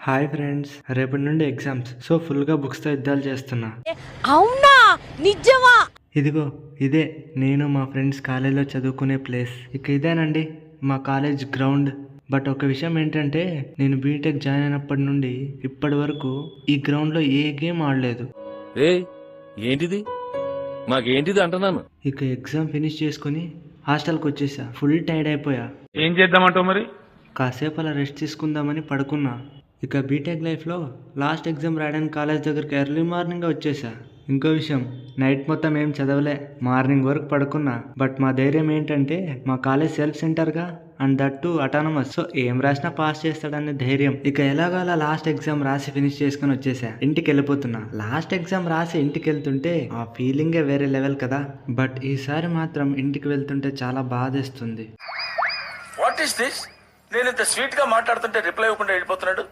Hi friends, రేపటి నుండి exams. So ఫుల్గా బుక్స్తో యుద్ధాలు చేస్తున్నా. అవునా నిజమా? ఇదిగో ఇదే నేను మా ఫ్రెండ్స్ కాలేజీలో చదువుకునే ప్లేస్. ఇక ఇదేనండి మా కాలేజ్ గ్రౌండ్. బట్ ఒక విషయం ఏంటంటే, నేను బీటెక్ జాయిన్ అయినప్పటి నుండి ఇప్పటి వరకు ఈ గ్రౌండ్లో ఏ గేమ్ ఆడలేదు. ఏంటిది మాకేంటిది అంటున్నాను. ఇక ఎగ్జామ్ ఫినిష్ చేసుకుని హాస్టల్కి వచ్చేసా. ఫుల్ టైర్డ్ అయిపోయా. ఏం చేద్దామంటావు మరి? కాసేపు అలా రెస్ట్ తీసుకుందామని పడుకున్నా. ఇక బీటెక్ లైఫ్లో లాస్ట్ ఎగ్జామ్ రాయడానికి కాలేజ్ దగ్గరికి ఎర్లీ మార్నింగ్ వచ్చేసా. ఇంకో విషయం, నైట్ మొత్తం ఏం చదవలే, మార్నింగ్ వరకు పడుకున్నా. బట్ మా ధైర్యం ఏంటంటే, మా కాలేజ్ సెల్ఫ్ సెంటర్గా and that to autonomous. So ఏం రాసినా పాస్ చేస్తాడనే ధైర్యం. ఇక ఎలాగో అలా లాస్ట్ ఎగ్జామ్ రాసి ఫినిష్ చేసుకుని వచ్చేసా. ఇంటికి వెళ్ళిపోతున్నా. లాస్ట్ ఎగ్జామ్ రాసి ఇంటికి వెళ్తుంటే ఆ ఫీలింగే వేరే లెవెల్ కదా. బట్ ఈసారి మాత్రం ఇంటికి వెళ్తుంటే చాలా బాధేస్తుంది. What is this? నేను ఇంత స్వీట్ గా మాట్లాడుతుంటే రిప్లై ఇవ్వకుండా వెళ్ళిపోతున్నాడు.